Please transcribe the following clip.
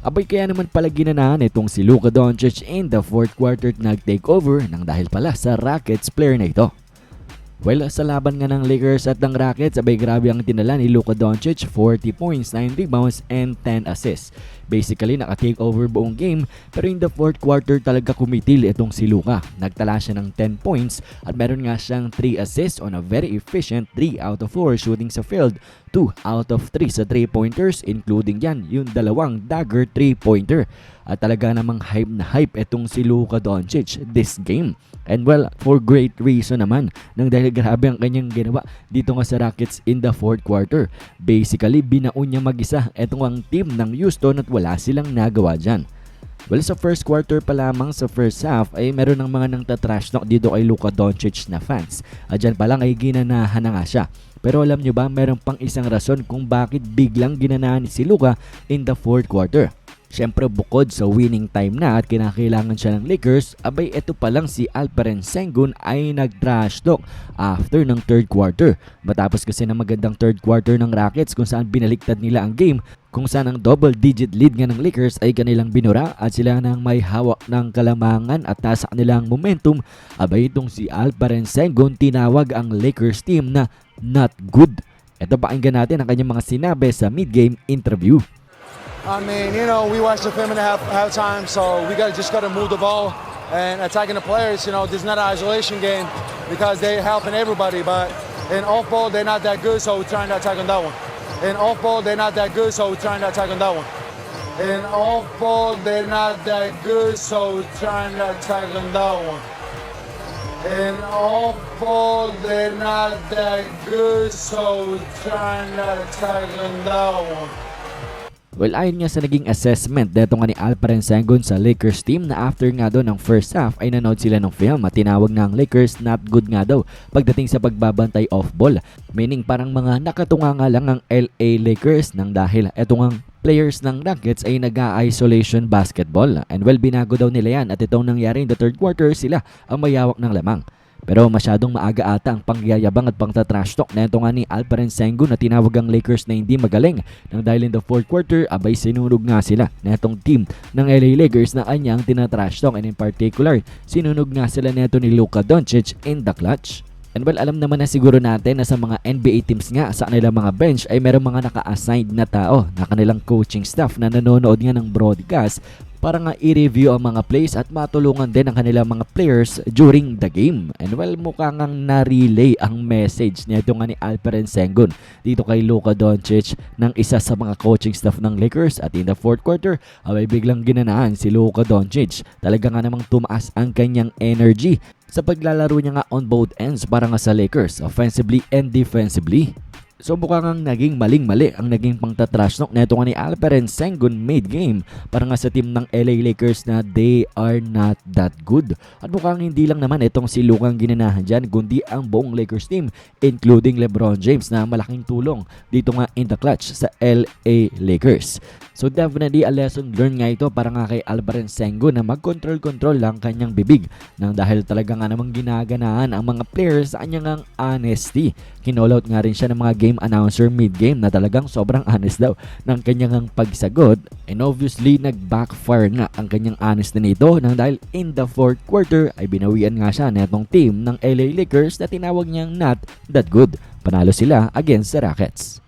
Abay kaya naman pala ginanahan itong si Luka Doncic in the fourth quarter nag-takeover nang dahil pala sa Rockets player na ito. Well, sa laban nga ng Lakers at ng Rockets, abay grabe ang tinala ni Luka Doncic, 40 points, 9 rebounds, and 10 assists. Basically, naka-take over buong game, pero in the fourth quarter talaga kumitil itong si Luka. Nagtala siya ng 10 points at meron nga siyang 3 assists on a very efficient 3 out of 4 shooting sa field, 2 out of 3 sa 3-pointers, including yan yung dalawang dagger 3-pointer. At talaga namang hype na hype itong si Luka Doncic this game. And well, for great reason naman, nang dahil grabe ang kanyang ginawa dito nga sa Rockets in the fourth quarter. Basically, binaon niya mag-isa itong ang team ng Houston at wala silang nagawa dyan. Well, sa first quarter pa lamang sa first half ay meron ng mga nang tatrash talk dito kay Luka Doncic na fans. At dyan pa lang ay ginanahan na nga siya. Pero alam nyo ba, meron pang isang rason kung bakit biglang ginanahan si Luka in the fourth quarter. Siyempre bukod sa winning time na at kinakailangan siya ng Lakers, abay ito pa lang si Alperen Sengun ay nag-trash talk after ng third quarter. Matapos kasi ng magandang third quarter ng Rockets kung saan binaliktad nila ang game, kung saan ang double-digit lead nga ng Lakers ay kanilang binura at sila nang may hawak ng kalamangan at nasa kanilang momentum, abay itong si Alperen Sengun tinawag ang Lakers team na not good. Ito pakinggan natin ang kanyang mga sinabi sa mid-game interview. I mean, we watched the film in the halftime, so we just got to move the ball and attacking the players. This is not an isolation game because they're helping everybody, but in off ball, they're not that good, so we're trying to attack on that one. In off ball, they're not that good, so we're trying to attack on that one. In off ball, they're not that good, so we're trying to attack on that one. In off ball, they're not that good, so we're trying to attack on that one. Well, ayon nga sa naging assessment dito nga ni Alperen Sengun sa Lakers team na after nga doon ng first half ay nanood sila ng film at tinawag ng Lakers not good nga daw pagdating sa pagbabantay off ball. Meaning parang mga nakatunga nga lang ang LA Lakers nang dahil etong ang players ng Rockets ay nag-isolation basketball. And well, binago daw nila yan at itong nangyari in the third quarter sila ang mayawak ng lamang. Pero masyadong maaga ata ang pangyayabang at pangtatrash talk na ito nga ni Alperen Sengun na tinawag ang Lakers na hindi magaling. Nang dahil in the fourth quarter, abay sinunog nga sila na itong team ng LA Lakers na kanyang tinatrash talk. And in particular, sinunog nga sila nito ni Luka Doncic in the clutch. And well, alam naman na siguro natin na sa mga NBA teams nga sa kanilang mga bench ay meron mga naka-assigned na tao na kanilang coaching staff na nanonood nga ng broadcast para nga i-review ang mga plays at matulungan din ang kanilang mga players during the game. And well, mukha ngang na-relay ang message nito nga ni Alperen Sengun dito kay Luka Doncic ng isa sa mga coaching staff ng Lakers. At in the fourth quarter, ay biglang ginanahan si Luka Doncic. Talaga nga namang tumaas ang kanyang energy sa paglalaro niya nga on both ends para nga sa Lakers, offensively and defensively. So mukhang naging maling-mali ang naging pangtatrash talk na ito nga ni Alperen Sengun mid-game para nga sa team ng LA Lakers na they are not that good. At mukhang hindi lang naman itong si Luka ang ginanahan dyan, kundi ang buong Lakers team including LeBron James na malaking tulong dito nga in the clutch sa LA Lakers. So definitely a lesson learned nga ito para nga kay Alperen Sengun na mag-control lang kanyang bibig nang dahil talaga nga namang ginaganahan ang mga players sa kanyang honesty. Kinall out nga rin siya ng mga game announcer mid-game na talagang sobrang honest daw ng kanyang pagsagot. And obviously nag-backfire nga ang kanyang honesty nito nang dahil in the fourth quarter ay binawian nga siya na itong team ng LA Lakers na tinawag niyang not that good. Panalo sila against the Rockets.